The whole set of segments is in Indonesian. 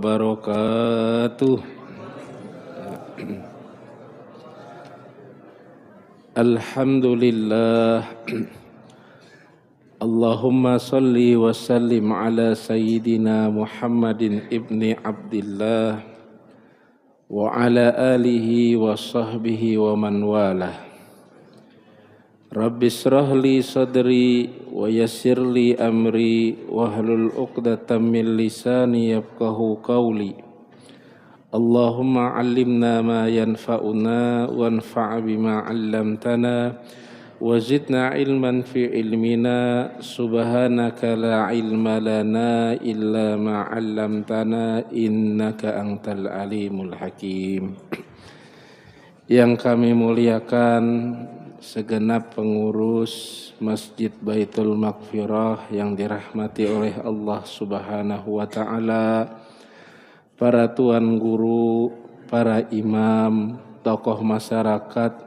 wabarakatuh. Alhamdulillah. Allahumma salli wa sallim ala sayyidina Muhammadin ibni Abdillah wa ala alihi wa sahbihi wa man walah. Rabbi shrah li sadri wa yassir li amri wahlul 'uqdatam min lisani yafqahu qawli. Allahumma 'allimna ma yanfa'una wanfa' bima 'allamtana wa zidna ilman fi ilmina. Subhanaka la ilma lana illa ma 'allamtana innaka antal alimul hakim. Yang kami muliakan segenap pengurus Masjid Baitul Maghfirah yang dirahmati oleh Allah Subhanahu wa taala, para tuan guru, para imam, tokoh masyarakat,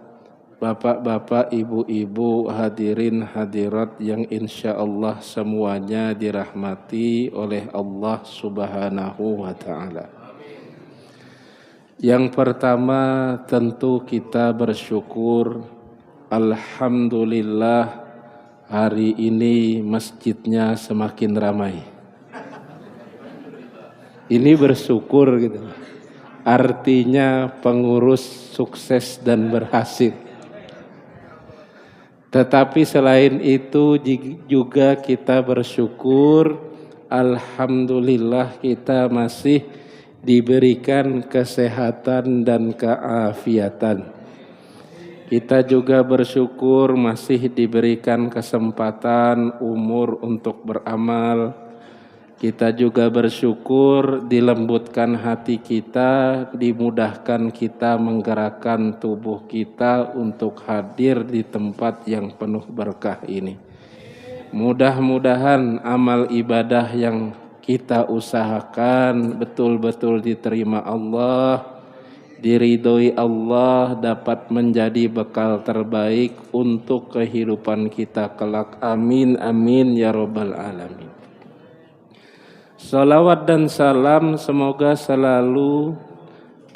bapak-bapak, ibu-ibu, hadirin hadirat yang insyaallah semuanya dirahmati oleh Allah Subhanahu wa taala. Yang pertama tentu kita bersyukur. Alhamdulillah hari ini masjidnya semakin ramai. Ini bersyukur gitu. Artinya pengurus sukses dan berhasil. Tetapi selain itu juga kita bersyukur, alhamdulillah kita masih diberikan kesehatan dan keafiatan. Kita juga bersyukur masih diberikan kesempatan umur untuk beramal. Kita juga bersyukur dilembutkan hati kita, dimudahkan kita menggerakkan tubuh kita untuk hadir di tempat yang penuh berkah ini. Mudah-mudahan amal ibadah yang kita usahakan betul-betul diterima Allah, diridhoi Allah, dapat menjadi bekal terbaik untuk kehidupan kita kelak. Amin amin ya rabbal alamin. Salawat dan salam semoga selalu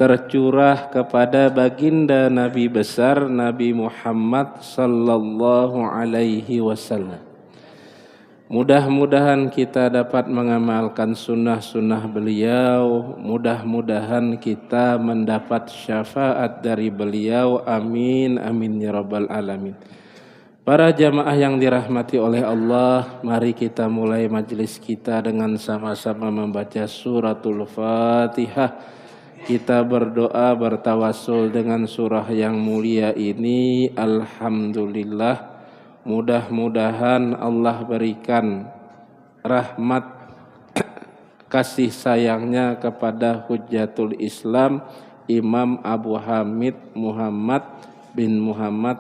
tercurah kepada baginda Nabi besar Nabi Muhammad sallallahu alaihi wasallam. Mudah-mudahan kita dapat mengamalkan sunnah-sunnah beliau. Mudah-mudahan kita mendapat syafaat dari beliau. Amin, amin ya rabbal alamin. Para jamaah yang dirahmati oleh Allah, mari kita mulai majelis kita dengan sama-sama membaca suratul Fatihah. Kita berdoa bertawassul dengan surah yang mulia ini. Alhamdulillah. Mudah-mudahan Allah berikan rahmat kasih sayangnya kepada Hujjatul Islam Imam Abu Hamid Muhammad bin Muhammad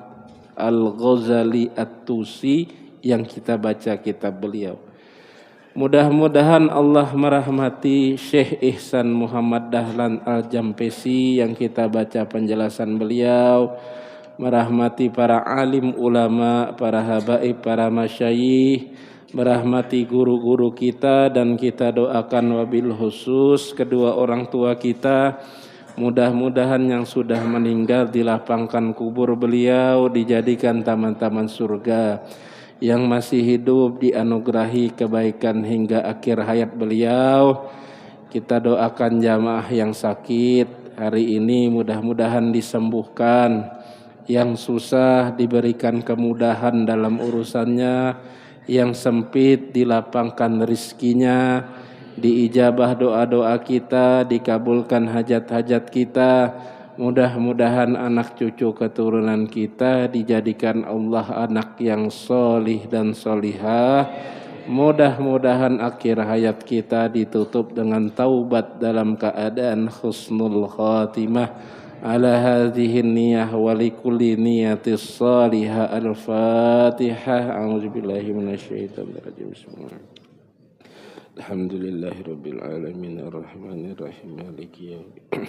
Al-Ghazali At-Tusi yang kita baca kitab beliau. Mudah-mudahan Allah merahmati Syekh Ihsan Muhammad Dahlan Al-Jampesi yang kita baca penjelasan beliau, merahmati para alim ulama, para habaib, para masyayikh, merahmati guru-guru kita, dan kita doakan wabil khusus kedua orang tua kita. Mudah-mudahan yang sudah meninggal dilapangkan kubur beliau, dijadikan taman-taman surga. Yang masih hidup dianugerahi kebaikan hingga akhir hayat beliau. Kita doakan jamaah yang sakit hari ini mudah-mudahan disembuhkan. Yang susah diberikan kemudahan dalam urusannya, yang sempit dilapangkan rizkinya, diijabah doa-doa kita, dikabulkan hajat-hajat kita. Mudah-mudahan anak cucu keturunan kita dijadikan Allah anak yang solih dan solihah. Mudah-mudahan akhir hayat kita ditutup dengan taubat dalam keadaan husnul khatimah. Ala hadhihi niyah wa likulli niyatis salihah. Al-Fatihah. A'udzubillahi minasyaitonir rajim. Bismillahirrahmanirrahim. Alhamdulillahirabbil alamin arrahmanir rahim maliki yaumiddin.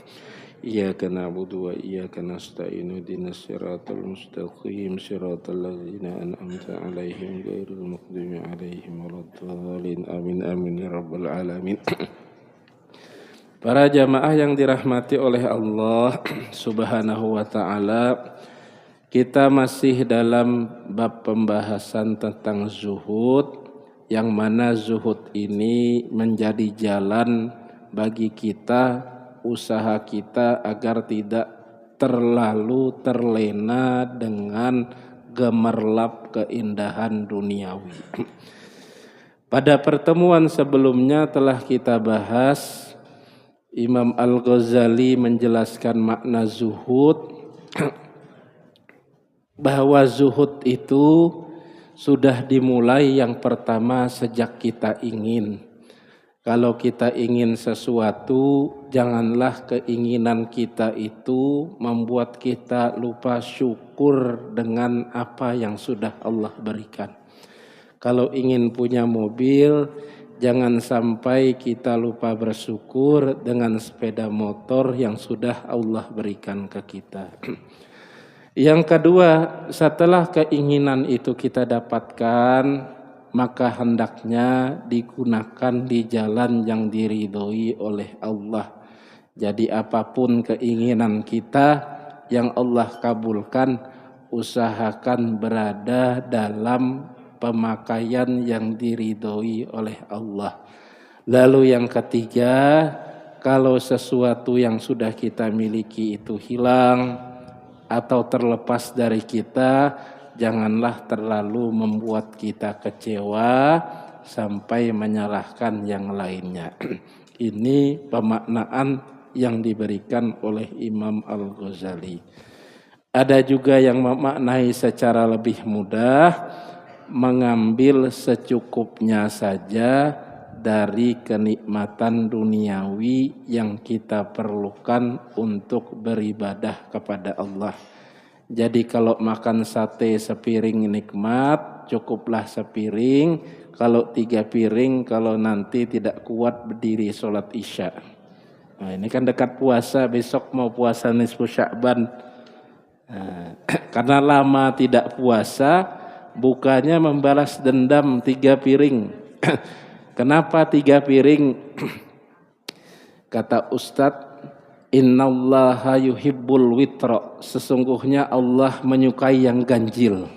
Iyyaka na'budu wa iyyaka nasta'in. Ihdinas siratal mustaqim siratal ladzina an'amta 'alaihim ghairil maghdubi 'alaihim waladdallin. Amin amin ya rabbal alamin. Para jamaah yang dirahmati oleh Allah Subhanahu wa taala, kita masih dalam bab pembahasan tentang zuhud, yang mana zuhud ini menjadi jalan bagi kita, usaha kita agar tidak terlalu terlena dengan gemerlap keindahan duniawi. Pada pertemuan sebelumnya telah kita bahas, Imam Al-Ghazali menjelaskan makna zuhud, bahwa zuhud itu sudah dimulai yang pertama sejak kita ingin. Kalau kita ingin sesuatu, janganlah keinginan kita itu membuat kita lupa syukur dengan apa yang sudah Allah berikan. Kalau ingin punya mobil, jangan sampai kita lupa bersyukur dengan sepeda motor yang sudah Allah berikan ke kita. Yang kedua, setelah keinginan itu kita dapatkan, maka hendaknya digunakan di jalan yang diridhoi oleh Allah. Jadi apapun keinginan kita yang Allah kabulkan, usahakan berada dalam pemakaian yang diridhoi oleh Allah. Lalu yang ketiga, kalau sesuatu yang sudah kita miliki itu hilang atau terlepas dari kita, janganlah terlalu membuat kita kecewa sampai menyalahkan yang lainnya. Ini pemaknaan yang diberikan oleh Imam Al-Ghazali. Ada juga yang memaknai secara lebih mudah, mengambil secukupnya saja dari kenikmatan duniawi yang kita perlukan untuk beribadah kepada Allah. Jadi kalau makan sate sepiring nikmat, cukuplah sepiring. Kalau 3 piring, kalau nanti tidak kuat berdiri sholat isya. Nah, ini kan dekat puasa, besok mau puasa nisfu Sya'ban. Nah, karena lama tidak puasa, bukanya membalas dendam 3 piring. Kenapa 3 piring? Kata Ustadz, innallaha yuhibbul witra. Sesungguhnya Allah menyukai yang ganjil.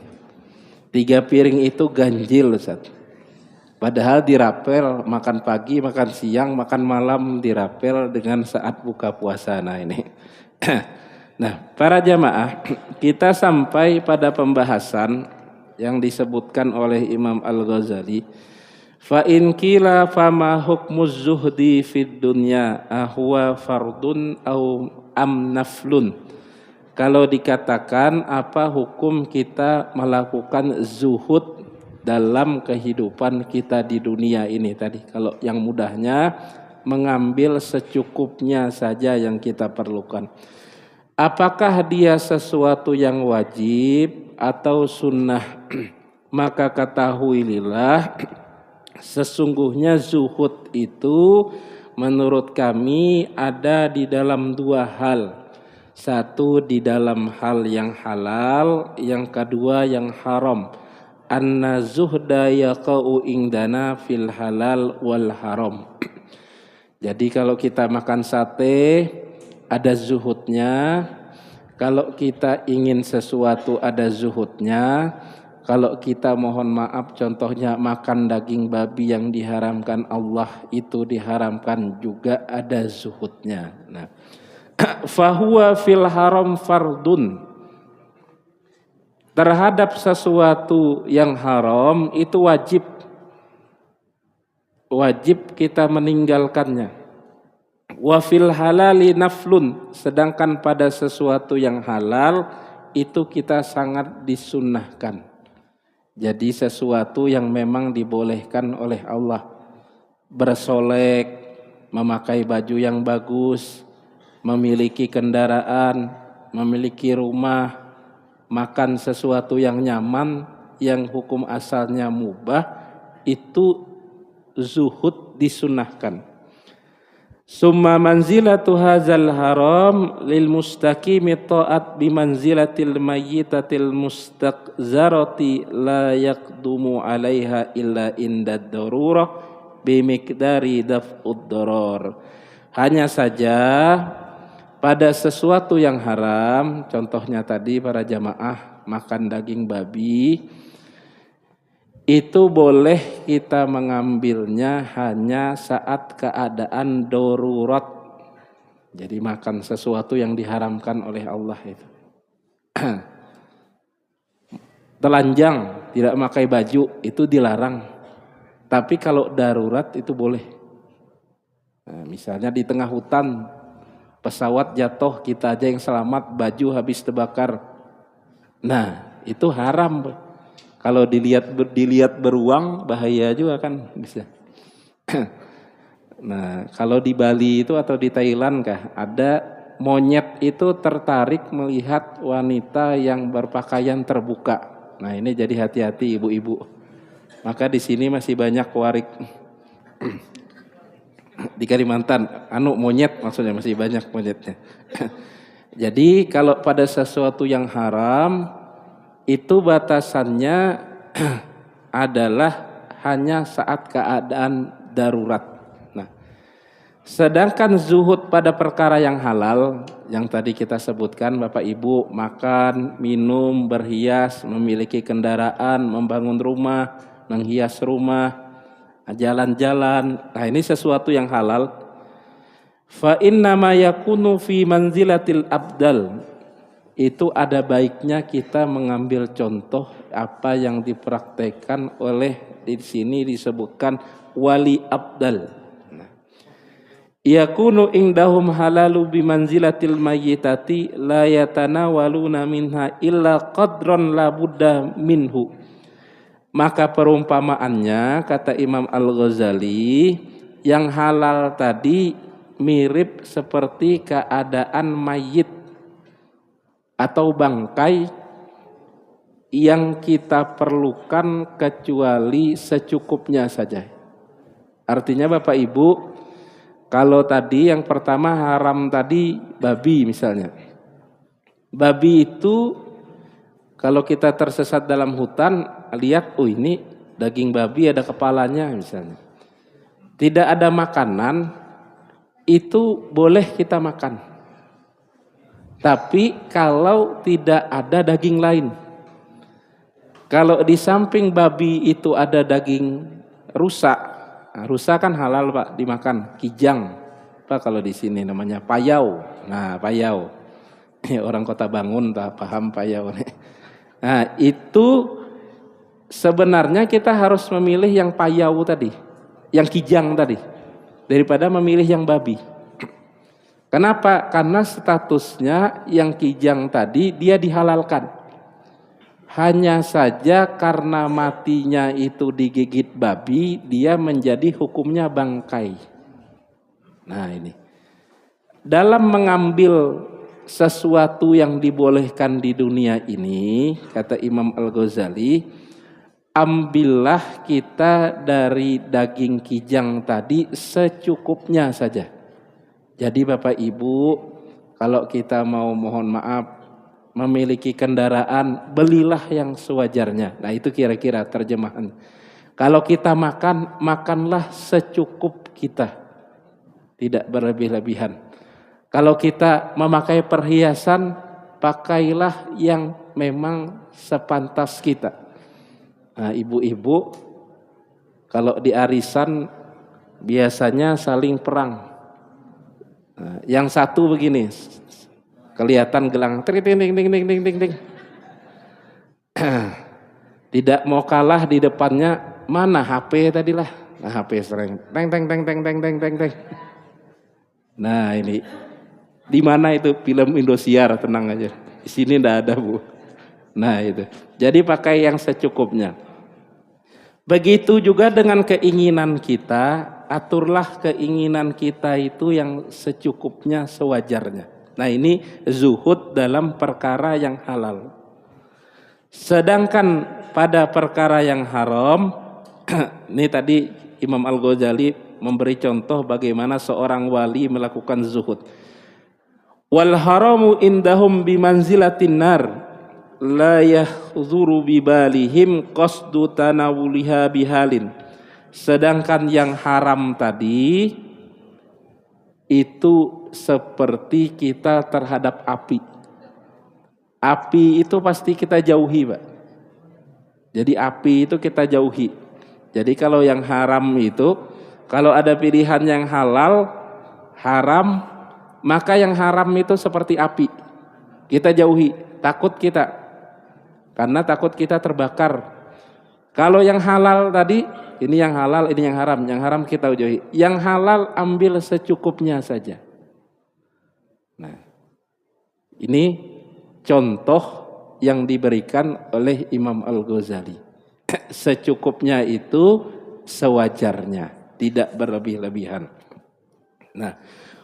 3 piring itu ganjil, Ustadz. Padahal dirapel, makan pagi, makan siang, makan malam dirapel dengan saat buka puasa. Nah ini. Nah, para jamaah, kita sampai pada pembahasan yang disebutkan oleh Imam Al-Ghazali. Fa in qila fama hukmuz zuhdi fid dunya ahwa fardun au am naflun. Kalau dikatakan apa hukum kita melakukan zuhud dalam kehidupan kita di dunia ini tadi. Kalau yang mudahnya mengambil secukupnya saja yang kita perlukan. Apakah dia sesuatu yang wajib atau sunnah? Maka ketahuilah, sesungguhnya zuhud itu menurut kami ada di dalam 2 hal. Satu di dalam hal yang halal, yang kedua yang haram. Anna zuhda yaqa'u indana fil halal wal haram. Jadi kalau kita makan sate, ada zuhudnya. Kalau kita ingin sesuatu ada zuhudnya. Kalau kita mohon maaf contohnya makan daging babi yang diharamkan Allah, itu diharamkan juga ada zuhudnya. Nah, fahuwa fil haram fardun. Terhadap sesuatu yang haram itu wajib. Wajib kita meninggalkannya. Wa fil halali naflun, sedangkan pada sesuatu yang halal itu kita sangat disunnahkan. Jadi sesuatu yang memang dibolehkan oleh Allah, bersolek, memakai baju yang bagus, memiliki kendaraan, memiliki rumah, makan sesuatu yang nyaman, yang hukum asalnya mubah, itu zuhud disunnahkan. Summa manzilatu hadzal haram lil mustaqimi ta'at bi manzilatil mayyitatil mustaqzarati la yaqdumu 'alaiha illa inda darurah bi miqdari daf'ud darar. Hanya saja pada sesuatu yang haram, contohnya tadi para jamaah makan daging babi, itu boleh kita mengambilnya hanya saat keadaan darurat. Jadi makan sesuatu yang diharamkan oleh Allah itu. Telanjang, tidak memakai baju, itu dilarang. Tapi kalau darurat itu boleh. Nah, misalnya di tengah hutan, pesawat jatuh, kita aja yang selamat, baju habis terbakar. Nah, itu haram. Kalau dilihat beruang, bahaya juga kan bisa. Nah, kalau di Bali itu atau di Thailand kah, ada monyet itu tertarik melihat wanita yang berpakaian terbuka. Nah, ini jadi hati-hati ibu-ibu. Maka di sini masih banyak warik di Kalimantan, monyet maksudnya masih banyak monyetnya. Jadi kalau pada sesuatu yang haram itu batasannya adalah hanya saat keadaan darurat. Nah, sedangkan zuhud pada perkara yang halal yang tadi kita sebutkan Bapak Ibu, makan, minum, berhias, memiliki kendaraan, membangun rumah, menghias rumah, jalan-jalan. Nah, ini sesuatu yang halal. Fa inna ma yakunu fi manzilatil abdal. Itu ada baiknya kita mengambil contoh apa yang dipraktekkan oleh di sini disebutkan wali abdal. Yakunu indahum halalu bimanzilatil mayyitati la yatanawaluna minha illa qadran la budda minhu. Maka perumpamaannya kata Imam Al-Ghazali, yang halal tadi mirip seperti keadaan mayit atau bangkai yang kita perlukan kecuali secukupnya saja. Artinya Bapak Ibu, kalau tadi yang pertama haram tadi babi misalnya. Babi itu kalau kita tersesat dalam hutan, lihat, oh ini daging babi ada kepalanya misalnya. Tidak ada makanan, itu boleh kita makan. Tapi kalau tidak ada daging lain. Kalau di samping babi itu ada daging rusa. Nah, rusa kan halal Pak dimakan, kijang. Pak kalau di sini namanya payau. Nah, payau. Orang Kota Bangun tak paham payau. Nah, itu sebenarnya kita harus memilih yang payau tadi, yang kijang tadi, daripada memilih yang babi. Kenapa? Karena statusnya yang kijang tadi dia dihalalkan. Hanya saja karena matinya itu digigit babi, dia menjadi hukumnya bangkai. Nah ini. Dalam mengambil sesuatu yang dibolehkan di dunia ini, kata Imam Al-Ghazali, ambillah kita dari daging kijang tadi secukupnya saja. Jadi Bapak Ibu, kalau kita mau mohon maaf, memiliki kendaraan, belilah yang sewajarnya. Nah itu kira-kira terjemahan. Kalau kita makan, makanlah secukup kita, tidak berlebih-lebihan. Kalau kita memakai perhiasan, pakailah yang memang sepantas kita. Nah ibu-ibu, kalau di arisan biasanya saling perang. Nah, yang satu begini, kelihatan gelang, ting ting ting ting ting ting ting. Tidak mau kalah di depannya, mana HP tadilah. Nah, HP sering teng teng teng teng teng teng teng teng. Nah, ini di mana itu film Indosiar, tenang aja. Di sini enggak ada, Bu. Nah, itu. Jadi pakai yang secukupnya. Begitu juga dengan keinginan kita, aturlah keinginan kita itu yang secukupnya, sewajarnya. Nah ini zuhud dalam perkara yang halal. Sedangkan pada perkara yang haram, ini tadi Imam Al-Ghazali memberi contoh bagaimana seorang wali melakukan zuhud. Wal haramu indahum bimanzilatin nar la yahzuru bibalihim qasdu tanawuliha bihalin. Sedangkan yang haram tadi itu seperti kita terhadap api. Api itu pasti kita jauhi, Pak. Jadi api itu kita jauhi. Jadi kalau yang haram itu, kalau ada pilihan yang halal, haram, maka yang haram itu seperti api. Kita jauhi, takut kita. Karena takut kita terbakar. Kalau yang halal tadi, ini yang halal, ini yang haram. Yang haram kita jauhi. Yang halal ambil secukupnya saja. Nah, ini contoh yang diberikan oleh Imam Al-Ghazali. Secukupnya itu sewajarnya, tidak berlebih-lebihan. Nah,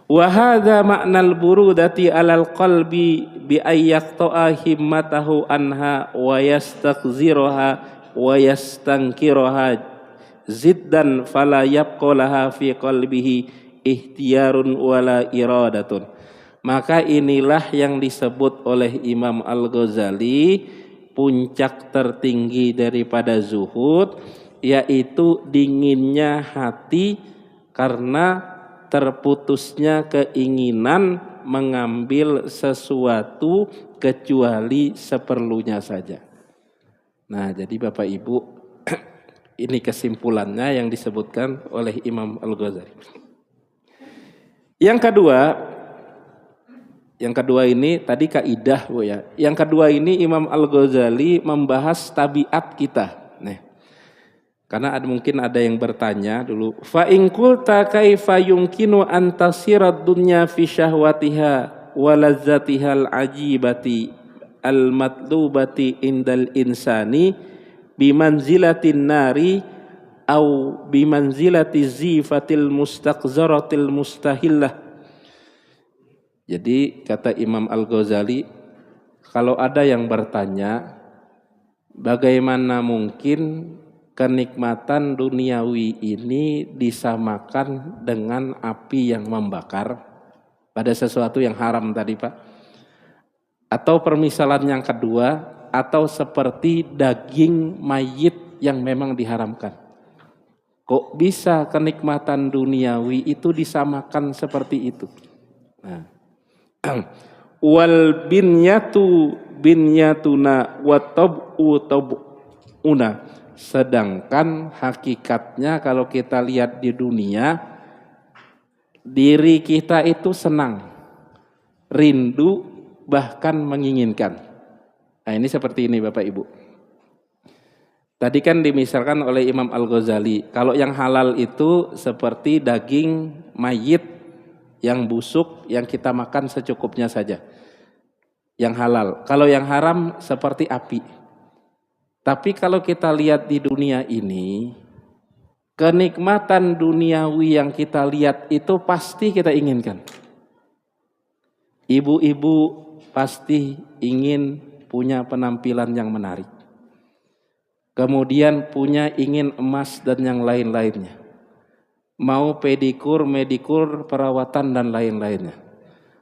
wa hadza ma'nal burudati 'alal qalbi bi ayyaqta'a himmatahu anha wa yastaghziraha wa yastankiraha ziddan fala yabqa laha fi qalbihi ihtiyarun wala iradatun. Maka inilah yang disebut oleh Imam Al-Ghazali puncak tertinggi daripada zuhud, yaitu dinginnya hati karena terputusnya keinginan mengambil sesuatu kecuali seperlunya saja. Nah, jadi Bapak Ibu, ini kesimpulannya yang disebutkan oleh Imam Al-Ghazali. Yang kedua ini tadi kaidah, Bu ya. Yang kedua ini Imam Al-Ghazali membahas tabiat kita. Nih. Karena mungkin ada yang bertanya dulu, fa in qulta kaifa yumkinu an tasirad dunya fi syahwatiha wa lazzatiha al-ajibati al-matlubati indal insani bimanzilatin nari au bimanzilati zifatil mustaqzaratil mustahillah. Jadi kata Imam Al-Ghazali, kalau ada yang bertanya, bagaimana mungkin kenikmatan duniawi ini disamakan dengan api yang membakar pada sesuatu yang haram tadi, Pak? Atau permisalan yang kedua, atau seperti daging mayit yang memang diharamkan. Kok bisa kenikmatan duniawi itu disamakan seperti itu? Nah, wal binyatuna wa tab'una, sedangkan hakikatnya kalau kita lihat di dunia, diri kita itu senang, rindu, bahkan menginginkan. Nah, ini seperti ini Bapak Ibu. Tadi kan dimisalkan oleh Imam Al-Ghazali, kalau yang halal itu seperti daging mayit yang busuk, yang kita makan secukupnya saja. Yang halal. Kalau yang haram seperti api. Tapi kalau kita lihat di dunia ini, kenikmatan duniawi yang kita lihat itu pasti kita inginkan. Ibu-ibu pasti ingin punya penampilan yang menarik. Kemudian ingin emas dan yang lain-lainnya. Mau pedikur, medikur, perawatan dan lain-lainnya.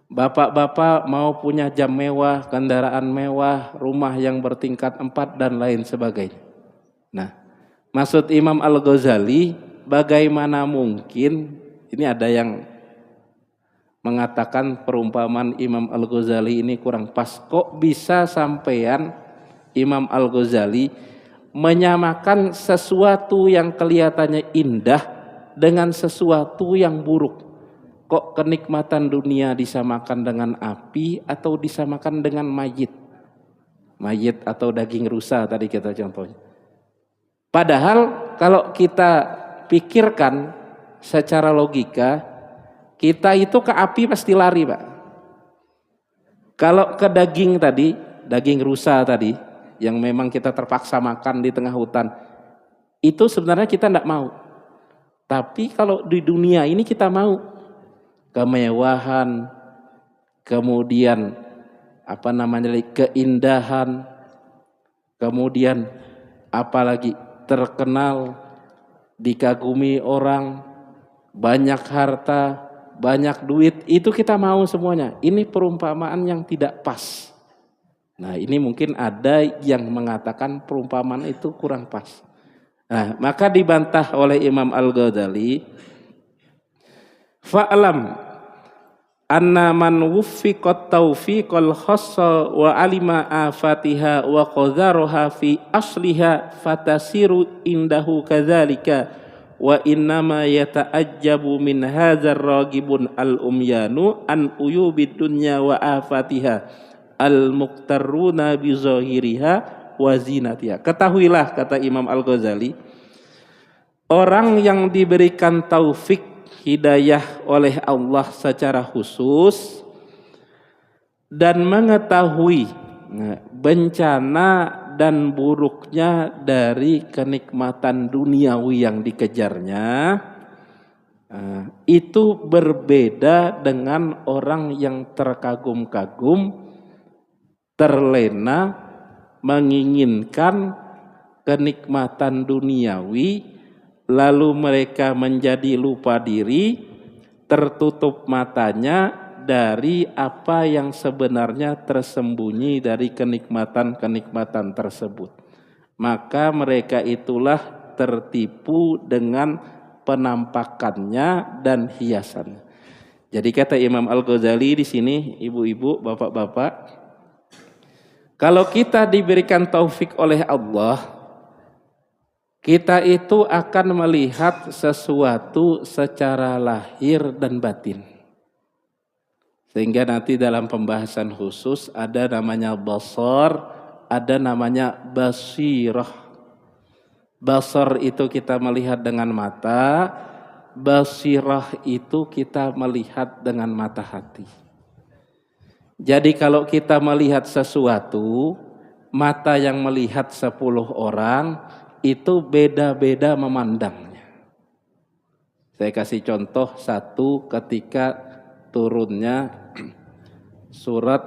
Bapak-bapak mau punya jam mewah, kendaraan mewah, rumah yang bertingkat 4 dan lain sebagainya. Nah, maksud Imam Al-Ghazali, bagaimana mungkin, ini ada yang mengatakan perumpamaan Imam Al-Ghazali ini kurang pas. Kok bisa sampean Imam Al-Ghazali menyamakan sesuatu yang kelihatannya indah dengan sesuatu yang buruk? Kok kenikmatan dunia disamakan dengan api atau disamakan dengan mayit? Mayit atau daging rusa tadi kita contohnya. Padahal kalau kita pikirkan secara logika, kita itu ke api pasti lari, Pak. Kalau ke daging tadi, daging rusa tadi, yang memang kita terpaksa makan di tengah hutan, itu sebenarnya kita tidak mau. Tapi kalau di dunia ini kita mau kemewahan, kemudian keindahan, kemudian apalagi terkenal, dikagumi orang, banyak harta, banyak duit, itu kita mau semuanya. Ini perumpamaan yang tidak pas. Nah, ini mungkin ada yang mengatakan perumpamaan itu kurang pas. Nah, maka dibantah oleh Imam Al-Ghazali, fa'lam anna man wuffiqat taufiqal khassa wa alima afatiha wa qadaraha fi asliha fatasiru indahu kadzalika wa innama yata'ajjabu min hadzal ragibun al umyanu an uyubid dunya wa afatiha al muqtarruna bi zahiriha wa zinatiha. Ketahuilah, kata Imam Al-Ghazali, orang yang diberikan taufik hidayah oleh Allah secara khusus dan mengetahui bencana dan buruknya dari kenikmatan duniawi yang dikejarnya, itu berbeda dengan orang yang terkagum-kagum, terlena, menginginkan kenikmatan duniawi, lalu mereka menjadi lupa diri, tertutup matanya dari apa yang sebenarnya tersembunyi dari kenikmatan-kenikmatan tersebut. Maka mereka itulah tertipu dengan penampakannya dan hiasannya. Jadi kata Imam Al-Ghazali di sini, ibu-ibu, bapak-bapak, kalau kita diberikan taufik oleh Allah, kita itu akan melihat sesuatu secara lahir dan batin. Sehingga nanti dalam pembahasan khusus ada namanya basar, ada namanya basirah. Basar itu kita melihat dengan mata, basirah itu kita melihat dengan mata hati. Jadi kalau kita melihat sesuatu, mata yang melihat 10 orang, itu beda-beda memandangnya. Saya kasih contoh satu ketika turunnya surat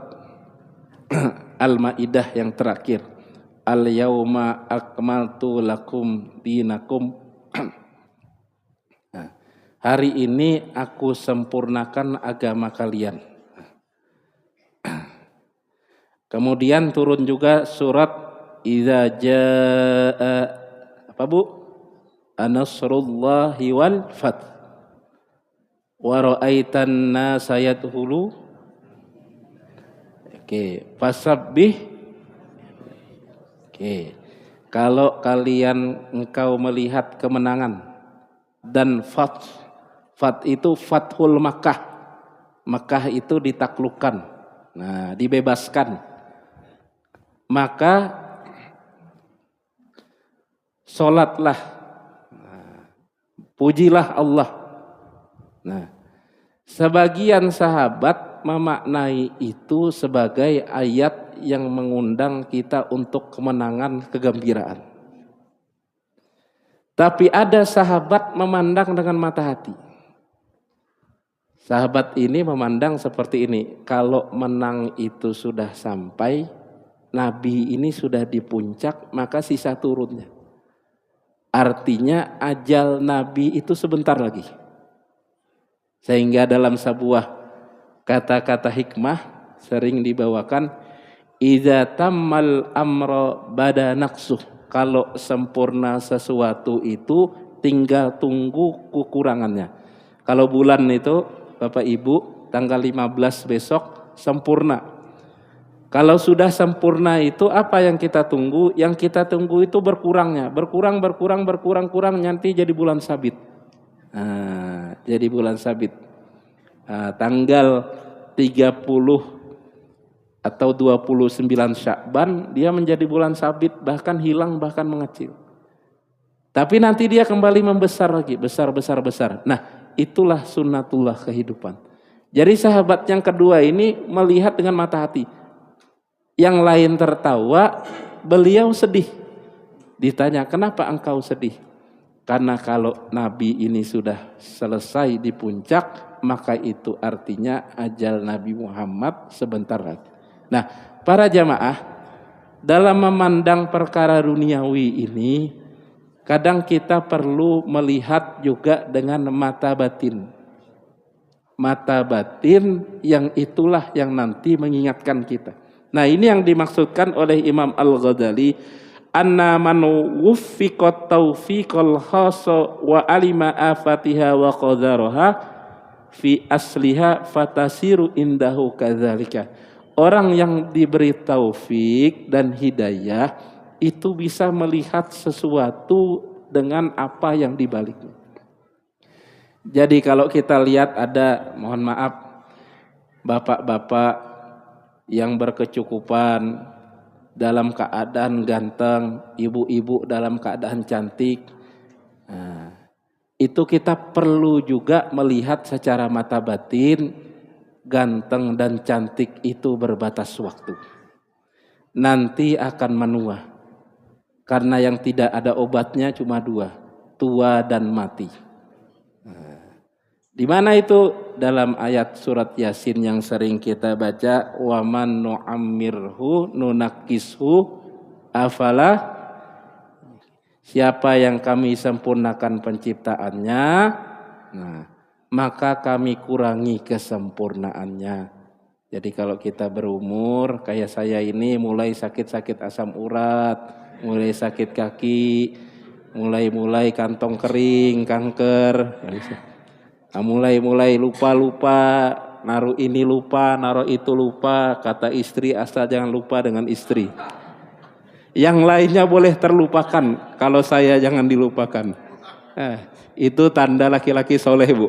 Al-Maidah yang terakhir. Al-yauma akmaltu lakum dinakum. Nah, hari ini aku sempurnakan agama kalian. Kemudian turun juga surat Idza jaa apa Bu? Anasrullahi wal fath. Wa ra'aitan nasa yadkhulu. Oke, fasabbih. Oke. Kalau kalian engkau melihat kemenangan dan fath. Fath itu Fathul Makkah. Makkah itu ditaklukkan. Nah, dibebaskan. Maka sholatlah, pujilah Allah. Nah, sebagian sahabat memaknai itu sebagai ayat yang mengundang kita untuk kemenangan, kegembiraan. Tapi ada sahabat memandang dengan mata hati. Sahabat ini memandang seperti ini, kalau menang itu sudah sampai, Nabi ini sudah di puncak, maka sisa turunnya. Artinya ajal Nabi itu sebentar lagi. Sehingga dalam sebuah kata-kata hikmah sering dibawakan, idza tammal amra bada naqsuh. Kalau sempurna sesuatu itu tinggal tunggu kekurangannya. Kalau bulan itu Bapak Ibu tanggal 15 besok sempurna. Kalau sudah sempurna itu apa yang kita tunggu? Yang kita tunggu itu berkurangnya, berkurang, nanti jadi bulan sabit. Nah, jadi bulan sabit. Nah, tanggal 30 atau 29 Sya'ban dia menjadi bulan sabit, bahkan hilang, bahkan mengecil. Tapi nanti dia kembali membesar lagi, besar. Nah, itulah sunnatullah kehidupan. Jadi sahabat yang kedua ini melihat dengan mata hati. Yang lain tertawa, beliau sedih. Ditanya, kenapa engkau sedih? Karena kalau Nabi ini sudah selesai di puncak, maka itu artinya ajal Nabi Muhammad sebentar lagi. Nah, para jamaah, dalam memandang perkara duniawi ini, kadang kita perlu melihat juga dengan mata batin. Mata batin yang itulah yang nanti mengingatkan kita. Nah, ini yang dimaksudkan oleh Imam Al-Ghazali, anna man wuffiqat taufiqal khassa wa alima afatiha wa qadaraha fi asliha fatasiru indahu kadzalika. Orang yang diberi taufik dan hidayah itu bisa melihat sesuatu dengan apa yang dibaliknya. Jadi kalau kita lihat ada, mohon maaf, bapak-bapak yang berkecukupan dalam keadaan ganteng, ibu-ibu dalam keadaan cantik. Nah, itu kita perlu juga melihat secara mata batin, ganteng dan cantik itu berbatas waktu. Nanti akan menua. Karena yang tidak ada obatnya cuma dua, tua dan mati. Di mana itu? Dalam ayat surat Yasin yang sering kita baca, wa man nu'ammirhu nunakkishu afala. Siapa yang kami sempurnakan penciptaannya, nah, maka kami kurangi kesempurnaannya. Jadi kalau kita berumur kayak saya ini, mulai sakit-sakit asam urat, mulai sakit kaki, mulai kantong kering, kanker, mulai lupa, naruh ini lupa, naruh itu lupa, kata istri asal jangan lupa dengan istri. Yang lainnya boleh terlupakan, kalau saya jangan dilupakan. Itu tanda laki-laki soleh, Bu.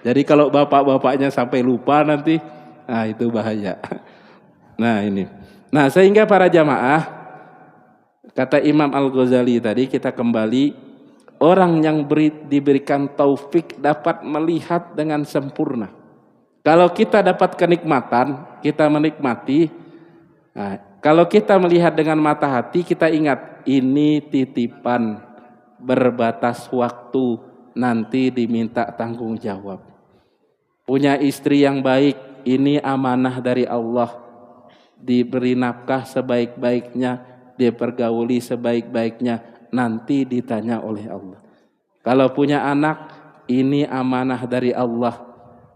Jadi kalau bapak-bapaknya sampai lupa nanti, nah itu bahaya. Nah ini. Nah sehingga para jamaah, kata Imam Al-Ghazali tadi, kita kembali, orang yang diberikan taufik dapat melihat dengan sempurna. Kalau kita dapat kenikmatan, kita menikmati. Nah, kalau kita melihat dengan mata hati, kita ingat ini titipan, berbatas waktu, nanti diminta tanggung jawab. Punya istri yang baik, ini amanah dari Allah. Diberi nafkah sebaik-baiknya, dipergauli sebaik-baiknya, nanti ditanya oleh Allah. Kalau punya anak, ini amanah dari Allah.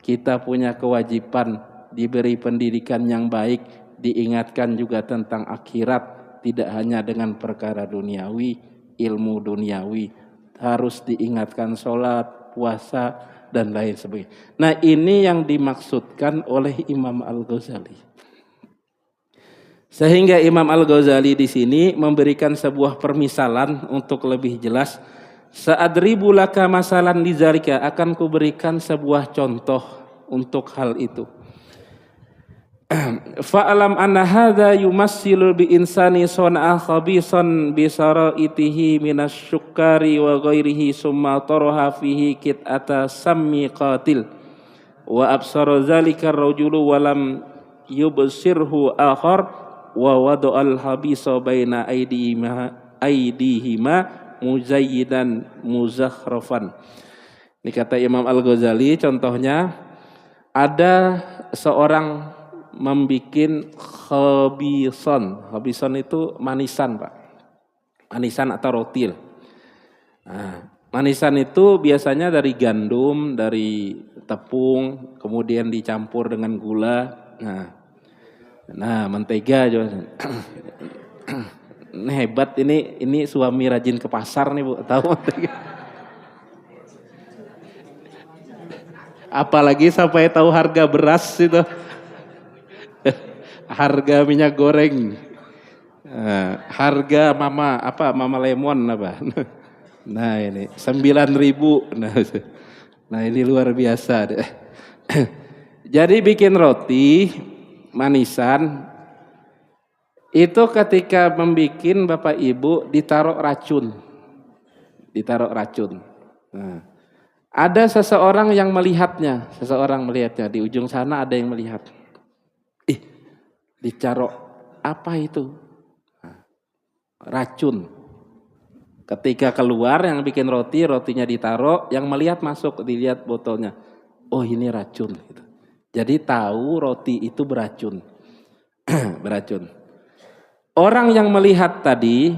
Kita punya kewajiban diberi pendidikan yang baik, diingatkan juga tentang akhirat, tidak hanya dengan perkara duniawi, ilmu duniawi, harus diingatkan sholat, puasa, dan lain sebagainya. Nah ini yang dimaksudkan oleh Imam Al-Ghazali. Sehingga Imam Al-Ghazali di sini memberikan sebuah permisalan untuk lebih jelas. Sa'adribu laka masalan lidzalika, akan kuberikan sebuah contoh untuk hal itu. Fa'alam anna hadza yumassilu bi insani sun'a khabisan bi saraitihi minasyukari wa ghairihi summa taraha fihi kit'ata sammi qatil wa absara zalika ar-rajulu wa lam yubsirhu akhar wa wada'al habisa baina aidihima muzayyidan muzakhrafan. Ini kata Imam Al-Ghazali, contohnya ada seorang membikin khabison. Khabison itu manisan, Pak. Manisan atau rotil. Nah, manisan itu biasanya dari gandum, dari tepung, kemudian dicampur dengan gula. Nah, mentega juga. Ini hebat, ini suami rajin ke pasar nih, Bu. Tahu mentega. Apalagi sampai tahu harga beras itu. Harga minyak goreng. Harga mama lemon apa. Nah, ini 9.000. Nah, ini luar biasa deh. Jadi bikin roti manisan itu ketika membikin Bapak Ibu ditaruh racun. Nah, ada seseorang yang melihatnya, di ujung sana ada yang melihat. Ditaruh apa itu? Racun. Ketika keluar yang bikin rotinya ditaruh, yang melihat masuk, dilihat botolnya. Oh, ini racun. Jadi tahu roti itu beracun. Beracun. Orang yang melihat tadi,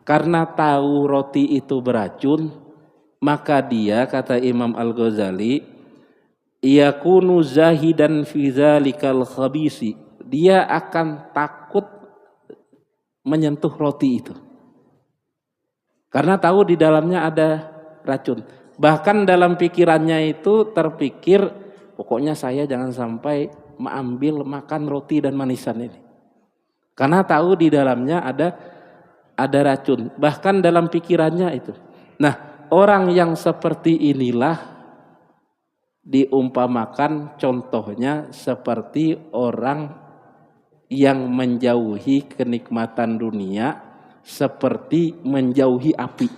karena tahu roti itu beracun, maka dia, kata Imam Al-Ghazali, yakunu zahidan fi dzalikal khabisi. Dia akan takut menyentuh roti itu. Karena tahu di dalamnya ada racun. Bahkan dalam pikirannya itu terpikir, pokoknya saya jangan sampai mengambil makan roti dan manisan ini. Karena tahu di dalamnya ada racun. Bahkan dalam pikirannya itu. Nah, orang yang seperti inilah diumpamakan contohnya seperti orang yang menjauhi kenikmatan dunia seperti menjauhi api.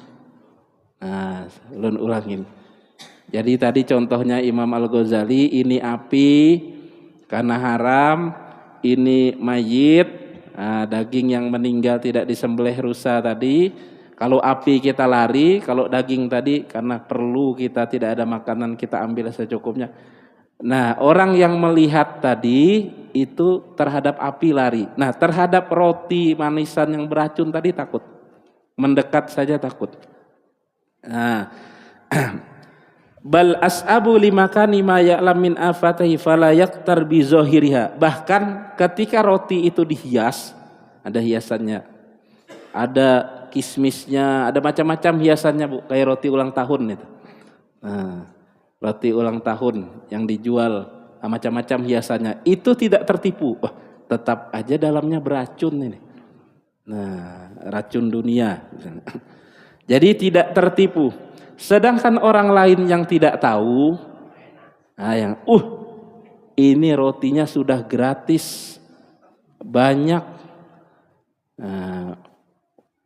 Nah, ulun ulangin. Jadi tadi contohnya Imam Al-Ghazali, ini api karena haram, ini mayit, daging yang meninggal tidak disembelih rusa tadi. Kalau api kita lari, kalau daging tadi karena perlu kita tidak ada makanan kita ambil secukupnya. Nah, orang yang melihat tadi itu terhadap api lari. Nah, terhadap roti manisan yang beracun tadi takut. Mendekat saja takut. Nah, bal as'abu limakani ma ya'lam min afatihi fala yaktar bi zahiriha. Bahkan ketika roti itu dihias, ada hiasannya. Ada kismisnya, ada macam-macam hiasannya Bu, kayak roti ulang tahun itu. Nah, roti ulang tahun yang dijual macam-macam hiasannya, itu tidak tertipu. Wah, tetap aja dalamnya beracun ini. Nah, racun dunia. Jadi tidak tertipu. Sedangkan orang lain yang tidak tahu, yang ini rotinya sudah gratis, banyak,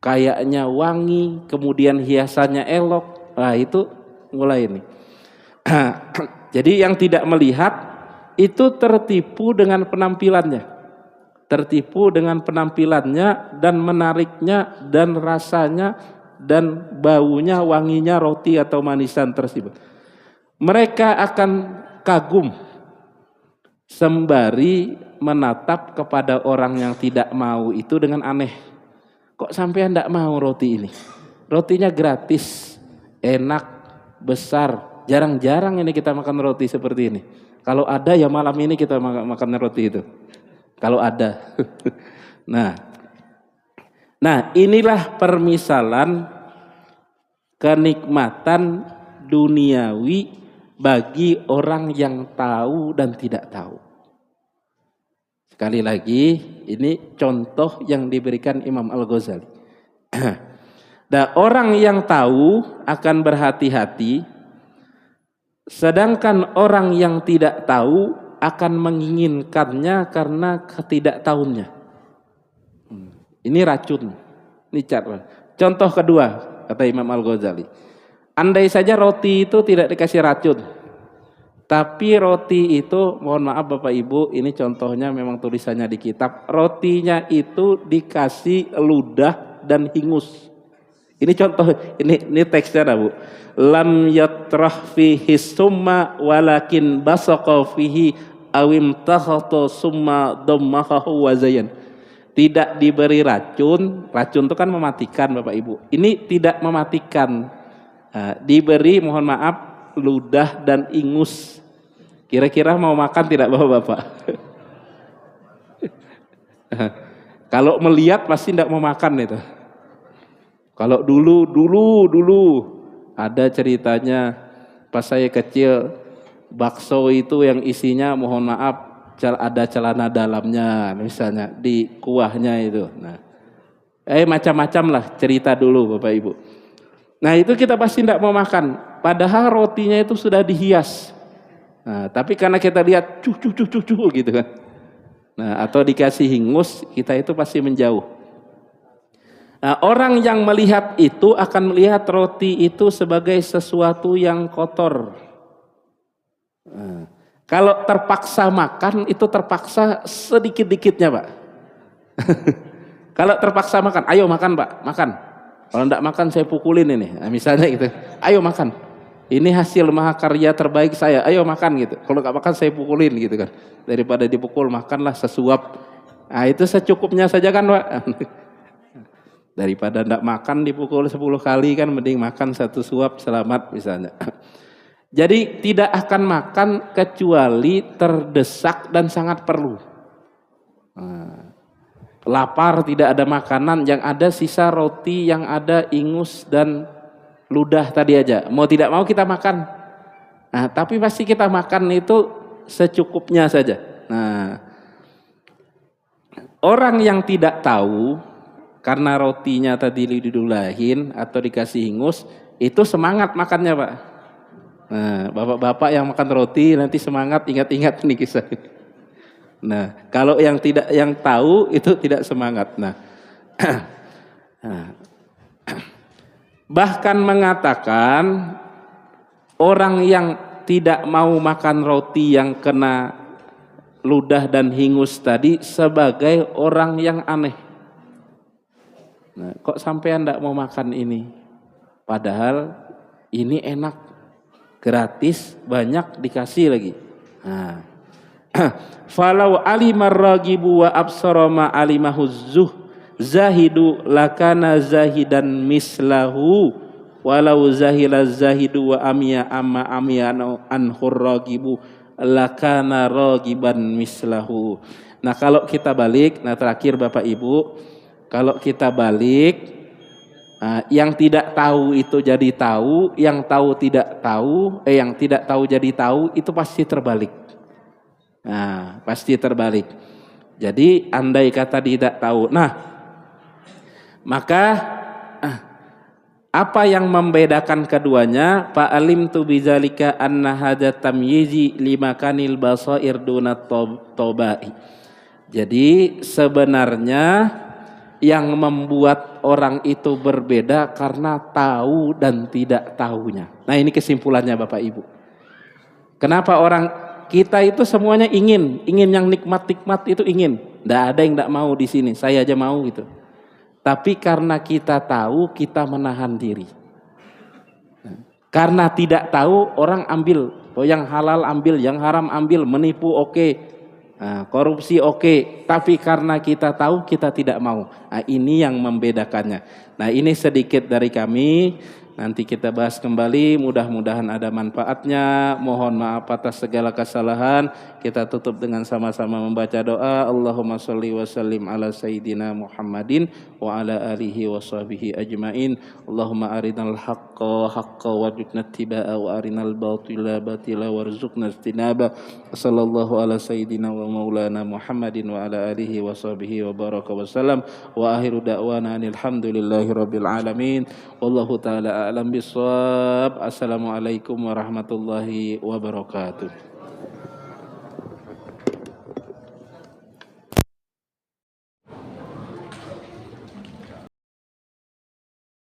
kayaknya wangi, kemudian hiasannya elok, itu mulai ini. Jadi yang tidak melihat itu tertipu dengan penampilannya, dan menariknya dan rasanya dan baunya, wanginya roti atau manisan tersebut. Mereka akan kagum sembari menatap kepada orang yang tidak mau itu dengan aneh. Kok sampean tidak mau roti ini? Rotinya gratis, enak, besar. Jarang-jarang ini kita makan roti seperti ini. Kalau ada ya malam ini kita makan roti itu. Kalau ada. Nah, inilah permisalan kenikmatan duniawi bagi orang yang tahu dan tidak tahu. Sekali lagi, ini contoh yang diberikan Imam Al-Ghazali. Dan orang yang tahu akan berhati-hati, sedangkan orang yang tidak tahu akan menginginkannya karena ketidaktahuannya. Ini racun. Ini cara. Contoh kedua, kata Imam Al-Ghazali. Andai saja roti itu tidak dikasih racun, tapi roti itu, mohon maaf Bapak Ibu, ini contohnya memang tulisannya di kitab, rotinya itu dikasih ludah dan hingus. Ini contoh, ini teksnya Bu. Lam yatrah fihi summa walakin basaqa fihi awim takhata summa dammahu wa zayan. Tidak diberi racun itu kan mematikan Bapak Ibu. Ini tidak mematikan. Diberi, mohon maaf, ludah dan ingus. Kira-kira mau makan tidak Bapak-bapak? Kalau melihat pasti tidak mau makan itu. Kalau dulu ada ceritanya pas saya kecil, bakso itu yang isinya mohon maaf ada celana dalamnya misalnya di kuahnya itu. Nah, macam-macam lah cerita dulu Bapak Ibu. Nah, itu kita pasti tidak mau makan. Padahal rotinya itu sudah dihias. Nah, tapi karena kita lihat cucu gitu kan. Nah, atau dikasih hingus, kita itu pasti menjauh. Nah, orang yang melihat itu akan melihat roti itu sebagai sesuatu yang kotor. Nah, kalau terpaksa makan, itu terpaksa sedikit-dikitnya Pak. Kalau terpaksa makan, ayo makan Pak, makan. Kalau tidak makan saya pukulin ini, nah, misalnya gitu. Ayo makan, ini hasil mahakarya terbaik saya, ayo makan gitu. Kalau nggak makan saya pukulin gitu kan. Daripada dipukul, makanlah sesuap. Nah, itu secukupnya saja kan Pak. Daripada tidak makan dipukul 10 kali kan, mending makan satu suap selamat misalnya. Jadi tidak akan makan kecuali terdesak dan sangat perlu. Lapar, tidak ada makanan, yang ada sisa roti yang ada ingus dan ludah tadi aja. Mau tidak mau kita makan. Nah, tapi pasti kita makan itu secukupnya saja. Nah, orang yang tidak tahu karena rotinya tadi didulahin atau dikasih hingus, itu semangat makannya, Pak. Nah, bapak-bapak yang makan roti nanti semangat, ingat-ingat nih kisah ini. Nah, kalau yang tahu itu tidak semangat. Nah, bahkan mengatakan orang yang tidak mau makan roti yang kena ludah dan hingus tadi sebagai orang yang aneh. Nah, kok sampean tidak mau makan ini? Padahal ini enak, gratis, banyak dikasih lagi. Nah, falau alimar ragibu wa absara ma alimahu zahidu lakana zahidan mislahu walau zahila zahidu wa amya amma amya anhur ragibu lakana ragiban mislahu. Nah, kalau kita balik, nah terakhir Bapak Ibu, kalau kita balik, yang tidak tahu itu jadi tahu, yang tahu tidak tahu, yang tidak tahu jadi tahu, itu pasti terbalik. Nah, pasti terbalik. Jadi andai kata tidak tahu, nah maka apa yang membedakan keduanya? Fa'alimtu bizalika anna hadza tamyizi limakanil basair dunat tobai. Jadi sebenarnya yang membuat orang itu berbeda karena tahu dan tidak tahunya. Nah, ini kesimpulannya Bapak Ibu. Kenapa orang kita itu semuanya ingin yang nikmat-nikmat itu ingin. Tidak ada yang tidak mau di sini. Saya aja mau gitu. Tapi karena kita tahu, kita menahan diri. Karena tidak tahu, orang ambil. Oh, yang halal ambil, yang haram ambil, menipu oke. Nah, korupsi oke. Tapi karena kita tahu, kita tidak mau. Nah, ini yang membedakannya. Nah, ini sedikit dari kami. Nanti kita bahas kembali, mudah-mudahan ada manfaatnya. Mohon maaf atas segala kesalahan. Kita tutup dengan sama-sama membaca doa. Allahumma sholli wa sallim ala sayyidina Muhammadin wa ala alihi wa sahbihi ajmain. Allahumma arinal haqqa haqqa warzuqna ittiba'a wa arinal batila batila warzuqna ijtinaba. Sallallahu ala sayyidina wa maulana Muhammadin wa ala alihi wa sahbihi wa baraka wa sallam. Wa akhiru da'wana alhamdulillahi rabbil alamin. Wallahu ta'ala a'lam bissawab. Assalamualaikum warahmatullahi wabarakatuh.